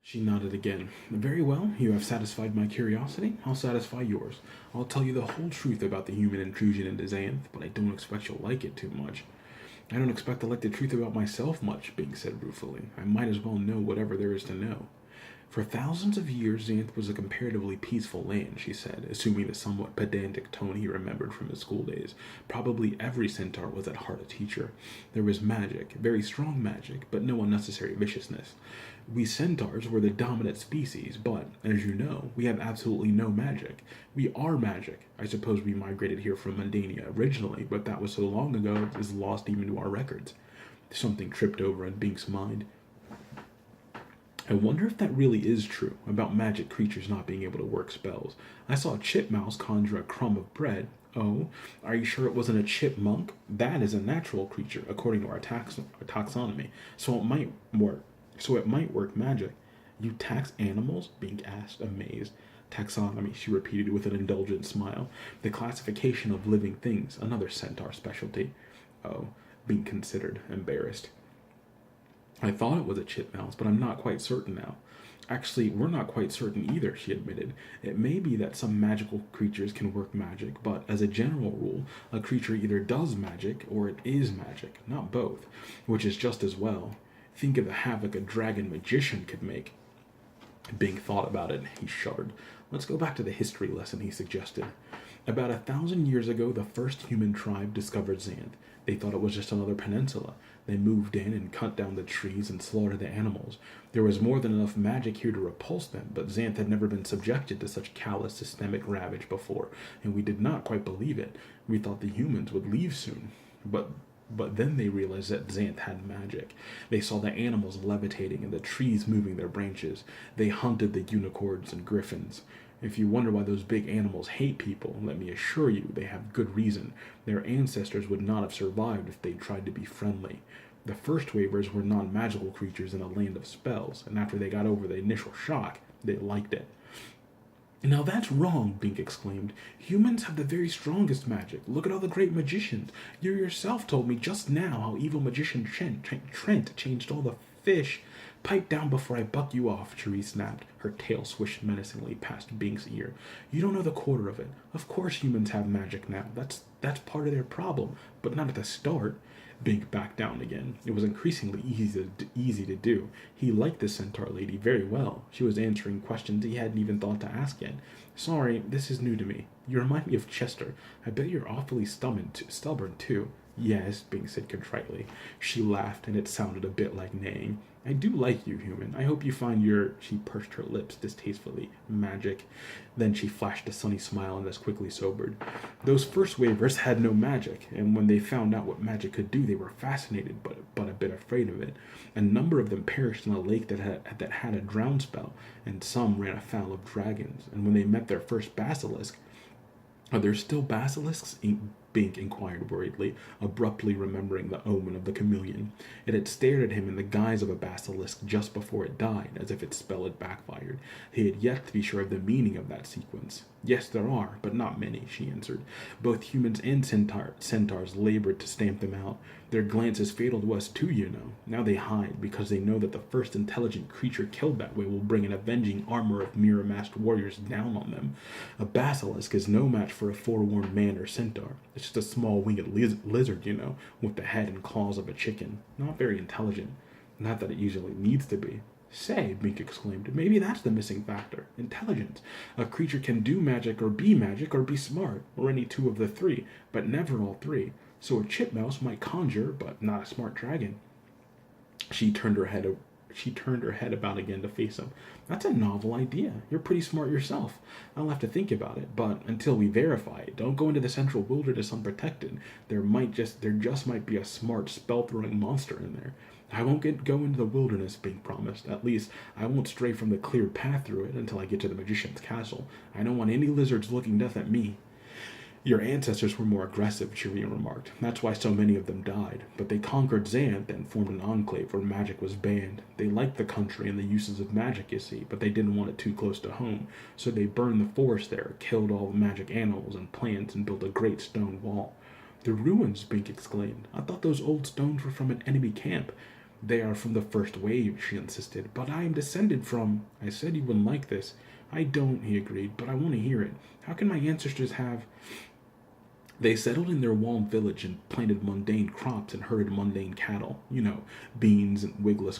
She nodded again. Very well, you have satisfied my curiosity. I'll satisfy yours. I'll tell you the whole truth about the human intrusion into Xanth, but I don't expect you'll like it too much. I don't expect to like the truth about myself much, Bing said ruefully. I might as well know whatever there is to know. For thousands of years, Xanth was a comparatively peaceful land, she said, assuming the somewhat pedantic tone he remembered from his school days. Probably every centaur was at heart a teacher. There was magic, very strong magic, but no unnecessary viciousness. We centaurs were the dominant species, but, as you know, we have absolutely no magic. We are magic. I suppose we migrated here from Mundania originally, but that was so long ago it is lost even to our records. Something tripped over in Bink's mind. I wonder if that really is true about magic creatures not being able to work spells. I saw a chipmouse conjure a crumb of bread. Oh, are you sure it wasn't a chipmunk? That is a natural creature, according to our taxonomy. So it might work. So it might work magic. You tax animals? Bink asked, amazed. Taxonomy, she repeated with an indulgent smile. The classification of living things, another centaur specialty. Oh, Bink considered, embarrassed. I thought it was a chipmouse, but I'm not quite certain now. Actually, we're not quite certain either, she admitted. It may be that some magical creatures can work magic, but as a general rule, a creature either does magic or it is magic, not both, which is just as well. Think of the havoc a dragon magician could make. Bing thought about it. He shuddered. Let's go back to the history lesson, he suggested. About 1,000 years ago, the first human tribe discovered Xanth. They thought it was just another peninsula. They moved in and cut down the trees and slaughtered the animals. There was more than enough magic here to repulse them, but Xanth had never been subjected to such callous systemic ravage before, and we did not quite believe it. We thought the humans would leave soon. But then they realized that Xanth had magic. They saw the animals levitating and the trees moving their branches. They hunted the unicorns and griffins. If you wonder why those big animals hate people, let me assure you they have good reason. Their ancestors would not have survived if they tried to be friendly. The first wavers were non magical creatures in a land of spells, and after they got over the initial shock, they liked it. Now that's wrong, Bink exclaimed. Humans have the very strongest magic. Look at all the great magicians. You yourself told me just now how evil magician Trent changed all the fish. Pipe down before I buck you off, Cherie snapped. Her tail swished menacingly past Bink's ear. You don't know the quarter of it. Of course humans have magic now. That's part of their problem, but not at the start. Bink backed down again. It was increasingly easy to do. He liked the centaur lady very well. She was answering questions he hadn't even thought to ask yet. Sorry, this is new to me. You remind me of Chester. I bet you're awfully stubborn too. Yes, Bing said contritely. She laughed, and it sounded a bit like neighing. I do like you, human. I hope you find your... She pursed her lips distastefully. Magic. Then she flashed a sunny smile and as quickly sobered. Those first wavers had no magic, and when they found out what magic could do, they were fascinated, but a bit afraid of it. A number of them perished in a lake that had a drown spell, and some ran afoul of dragons. And when they met their first basilisk... Are there still basilisks? Bink inquired worriedly, abruptly remembering the omen of the chameleon. It had stared at him in the guise of a basilisk just before it died, as if its spell had backfired. He had yet to be sure of the meaning of that sequence. Yes, there are, but not many, she answered. Both humans and centaurs labored to stamp them out. Their glance is fatal to us too, you know. Now they hide, because they know that the first intelligent creature killed that way will bring an avenging armor of mirror-masked warriors down on them. A basilisk is no match for a forewarned man or centaur. It's just a small winged lizard, you know, with the head and claws of a chicken. Not very intelligent. Not that it usually needs to be. Say, Bink exclaimed, maybe that's the missing factor. Intelligence. A creature can do magic or be smart, or any two of the three, but never all three. So a chipmouse might conjure, but not a smart dragon. She turned her head about again to face him. That's a novel idea. You're pretty smart yourself. I'll have to think about it, but until we verify it, don't go into the central wilderness unprotected. There just might be a smart spell-throwing monster in there. I won't go into the wilderness, Bink promised. At least, I won't stray from the cleared path through it until I get to the magician's castle. I don't want any lizards looking death at me. Your ancestors were more aggressive, Cherie remarked. That's why so many of them died. But they conquered Xanth and formed an enclave where magic was banned. They liked the country and the uses of magic, you see, but they didn't want it too close to home. So they burned the forest there, killed all the magic animals and plants, and built a great stone wall. The ruins, Bink exclaimed. I thought those old stones were from an enemy camp. They are from the first wave, she insisted. But I am descended from. I said you wouldn't like this. I don't, he agreed, but I want to hear it. How can my ancestors have. They settled in their walled village and planted mundane crops and herded mundane cattle. Beans and wingless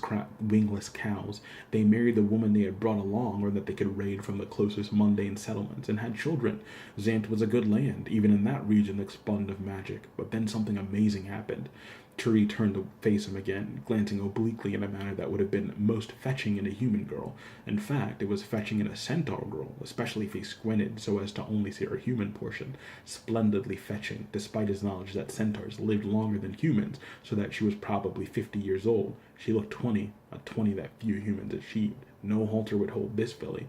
cows. They married the woman they had brought along or that they could raid from the closest mundane settlements and had children. Zant was a good land, even in that region expuned of magic. But then something amazing happened. Turi turned to face him again, glancing obliquely in a manner that would have been most fetching in a human girl. In fact, it was fetching in a centaur girl, especially if he squinted so as to only see her human portion. Splendidly fetching, despite his knowledge that centaurs lived longer than humans, so that she was probably 50 years old. She looked 20, a 20 that few humans achieved. No halter would hold this filly.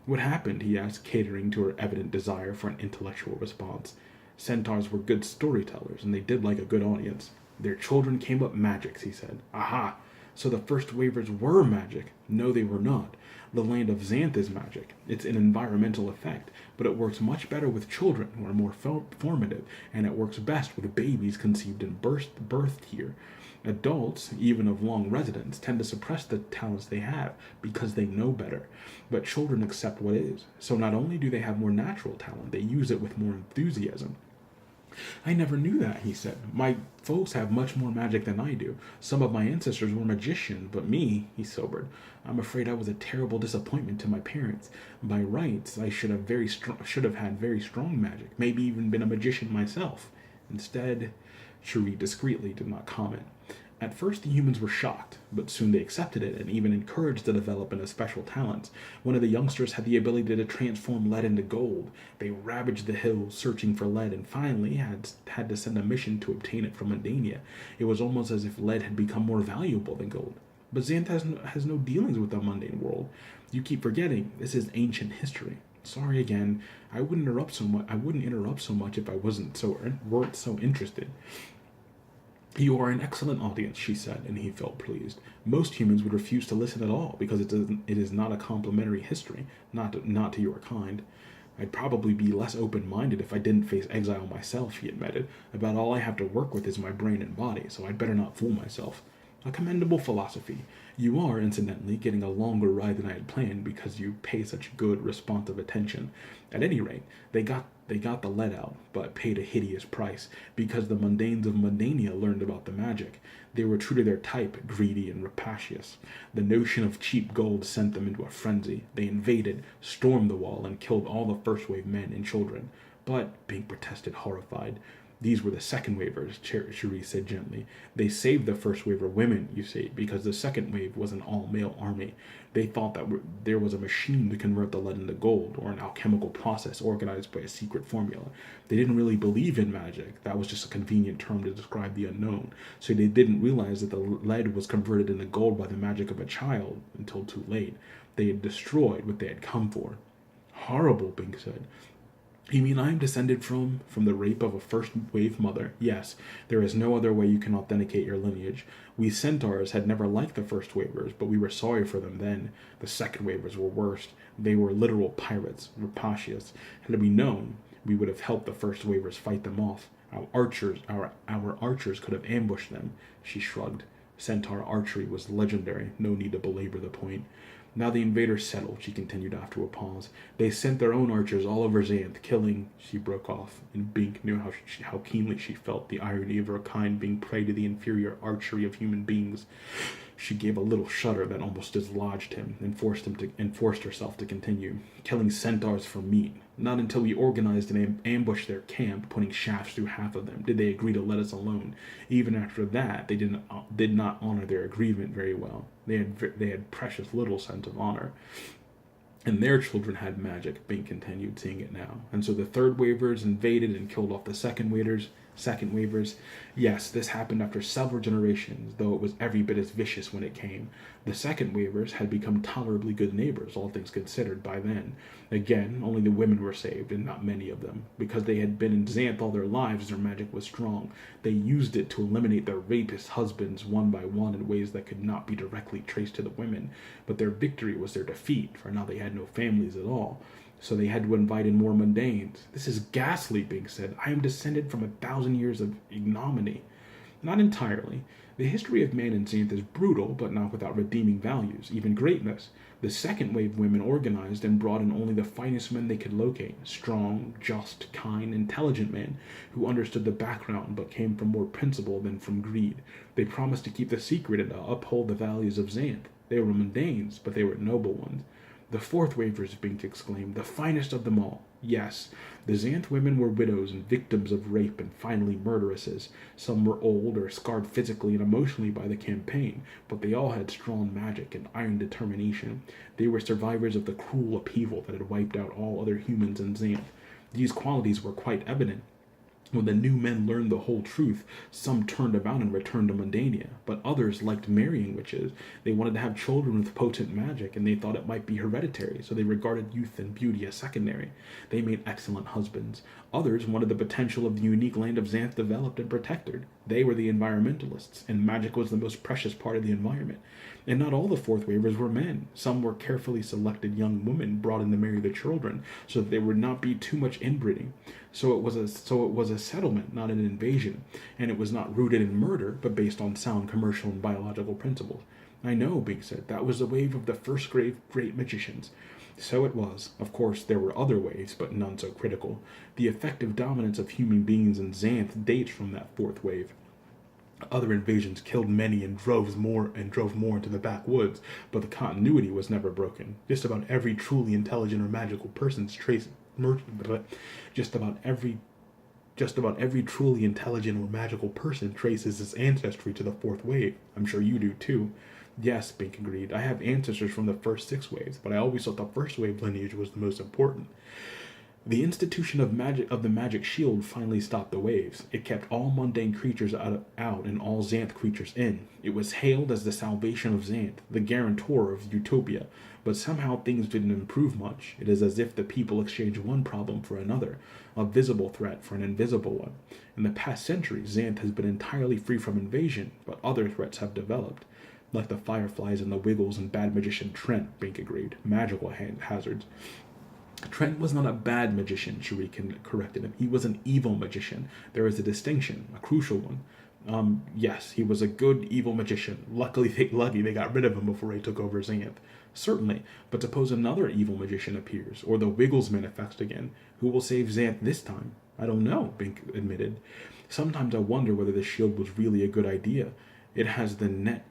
What happened? He asked, catering to her evident desire for an intellectual response. Centaurs were good storytellers, and they did like a good audience. Their children came up magics, he said. Aha! So the first wavers were magic. No, they were not. The land of Xanth is magic. It's an environmental effect, but it works much better with children who are more formative, and it works best with babies conceived and birthed here. Adults, even of long residence, tend to suppress the talents they have because they know better. But children accept what is. So not only do they have more natural talent, they use it with more enthusiasm. I never knew that, he said. My folks have much more magic than I do. Some of my ancestors were magicians, but me, he sobered. I'm afraid I was a terrible disappointment to my parents. By rights, I should have had very strong magic, maybe even been a magician myself. Instead, Cherie discreetly did not comment. At first, the humans were shocked, but soon they accepted it and even encouraged the development of special talents. One of the youngsters had the ability to transform lead into gold. They ravaged the hills searching for lead and finally had to send a mission to obtain it from Mundania. It was almost as if lead had become more valuable than gold. But Xanth has no dealings with the mundane world. You keep forgetting, this is ancient history. Sorry again. I wouldn't interrupt so much if I weren't so interested. You are an excellent audience, she said, and he felt pleased. Most humans would refuse to listen at all because it is not a complimentary history, not to your kind. I'd probably be less open-minded if I didn't face exile myself, he admitted. About all I have to work with is my brain and body, so I'd better not fool myself. A commendable philosophy. You are, incidentally, getting a longer ride than I had planned because you pay such good, responsive attention. At any rate, they got the lead out, but paid a hideous price, because the mundanes of Mundania learned about the magic. They were true to their type, greedy and rapacious. The notion of cheap gold sent them into a frenzy. They invaded, stormed the wall, and killed all the first wave men and children. But, Bing protested, horrified, these were the second wavers, Cherie said gently. They saved the first waver women, you see, because the second wave was an all-male army. They thought that there was a machine to convert the lead into gold, or an alchemical process organized by a secret formula. They didn't really believe in magic. That was just a convenient term to describe the unknown. So they didn't realize that the lead was converted into gold by the magic of a child until too late. They had destroyed what they had come for. Horrible, Bing said. You mean I am descended from the rape of a first-wave mother? Yes, there is no other way you can authenticate your lineage. We centaurs had never liked the first wavers, but we were sorry for them then. The second wavers were worst. They were literal pirates, rapacious. Had we known, we would have helped the first wavers fight them off. Our archers could have ambushed them. She shrugged. Centaur archery was legendary. No need to belabor the point. Now the invaders settled, she continued after a pause. They sent their own archers all over Xanth, killing. She broke off, and Bink knew how keenly she felt the irony of her kind being prey to the inferior archery of human beings. She gave a little shudder that almost dislodged him, and forced herself to continue. Killing centaurs for meat. Not until we organized and ambushed their camp, putting shafts through half of them, did they agree to let us alone. Even after that, they did not honor their agreement very well. They had precious little sense of honor. And their children had magic, Bing continued, seeing it now. And so the third wavers invaded and killed off the second wavers. Yes, this happened after several generations, though it was every bit as vicious when it came. The second wavers had become tolerably good neighbors, all things considered, by then. Again, only the women were saved, and not many of them. Because they had been in Xanth all their lives, their magic was strong. They used it to eliminate their rapist husbands one by one in ways that could not be directly traced to the women. But their victory was their defeat, for now they had no families at all. So they had to invite in more mundanes. This is ghastly, Bing said. I am descended from 1,000 years of ignominy. Not entirely. The history of man in Xanth is brutal, but not without redeeming values, even greatness. The second wave women organized and brought in only the finest men they could locate strong, just, kind, intelligent men who understood the background but came from more principle than from greed. They promised to keep the secret and to uphold the values of Xanth. They were mundanes, but they were noble ones. The fourth wavers, Bink exclaimed, the finest of them all. Yes, the Xanth women were widows and victims of rape and finally murderesses. Some were old or scarred physically and emotionally by the campaign, but they all had strong magic and iron determination. They were survivors of the cruel upheaval that had wiped out all other humans in Xanth. These qualities were quite evident. When the new men learned the whole truth, some turned about and returned to Mundania, but others liked marrying witches. They wanted to have children with potent magic, and they thought it might be hereditary, so they regarded youth and beauty as secondary. They made excellent husbands. Others wanted the potential of the unique land of Xanth developed and protected. They were the environmentalists, and magic was the most precious part of the environment. And not all the fourth wavers were men. Some were carefully selected young women brought in to marry the children, so that there would not be too much inbreeding. So it was a settlement, not an invasion, and it was not rooted in murder, but based on sound commercial and biological principles. I know, Big said. That was the wave of the first great magicians. So it was. Of course, there were other waves, but none so critical. The effective dominance of human beings in Xanth dates from that fourth wave. Other invasions killed many and drove more into the backwoods, but the continuity was never broken. Just about every truly intelligent or magical person's trace just about every truly intelligent or magical person traces its ancestry to the fourth wave. I'm sure you do too. Yes, Bink agreed. I have ancestors from the first 6 waves, but I always thought the first wave lineage was the most important. The institution of the magic shield finally stopped the waves. It kept all mundane creatures out and all Xanth creatures in. It was hailed as the salvation of Xanth, the guarantor of utopia. But somehow things didn't improve much. It is as if the people exchanged one problem for another, a visible threat for an invisible one. In the past century, Xanth has been entirely free from invasion, but other threats have developed. Like the fireflies and the wiggles and bad magician Trent, Bink agreed. Magical hazards. Trent was not a bad magician, Shuriken corrected him. He was an evil magician. There is a distinction, a crucial one. Yes, he was a good evil magician. Lucky they got rid of him before he took over Xanth. Certainly, but suppose another evil magician appears, or the Wiggles manifest again. Who will save Xanth this time? I don't know, Bink admitted. Sometimes I wonder whether the shield was really a good idea. It has the net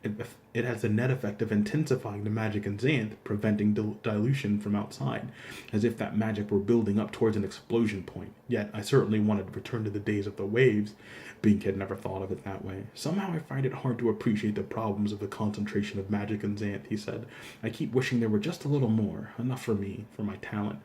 effect of intensifying the magic in Xanth, preventing dilution from outside, as if that magic were building up towards an explosion point. Yet I certainly wanted to return to the days of the waves. Bink had never thought of it that way. Somehow I find it hard to appreciate the problems of the concentration of magic in Xanth, he said. I keep wishing there were just a little more, enough for me, for my talent.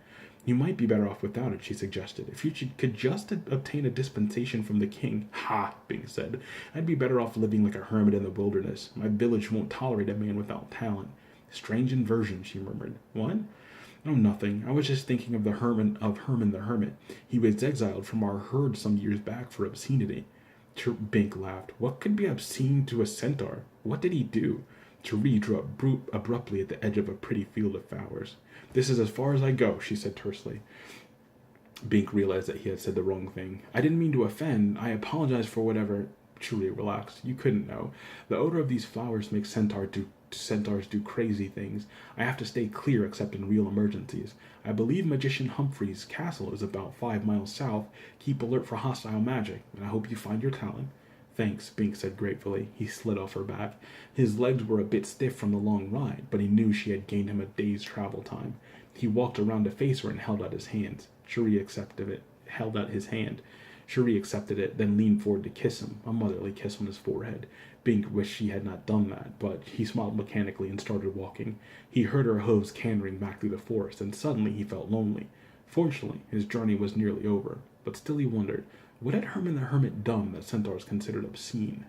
You might be better off without it, she suggested. If you could just obtain a dispensation from the king. Ha, Bing said. I'd be better off living like a hermit in the wilderness. My village won't tolerate a man without talent. Strange inversion, she murmured. What? Oh, nothing. I was just thinking of Herman the Hermit. He was exiled from our herd some years back for obscenity. Bink laughed. What could be obscene to a centaur? What did he do? Cherie drew up abruptly at the edge of a pretty field of flowers. This is as far as I go, she said tersely. Bink realized that he had said the wrong thing. I didn't mean to offend. I apologize for whatever. Cherie relaxed. You couldn't know. The odor of these flowers makes centaurs do crazy things. I have to stay clear except in real emergencies. I believe Magician Humphrey's castle is about 5 miles south. Keep alert for hostile magic, and I hope you find your talent. Thanks, Bink said gratefully. He slid off her back. His legs were a bit stiff from the long ride, but he knew she had gained him a day's travel time. He walked around to face her and held out his hands. Cherie held out his hand. Cherie accepted it, then leaned forward to kiss him, a motherly kiss on his forehead. Bink wished she had not done that, but he smiled mechanically and started walking. He heard her hooves cantering back through the forest, and suddenly he felt lonely. Fortunately, his journey was nearly over, but still he wondered, what had Herman the Hermit done that centaurs considered obscene?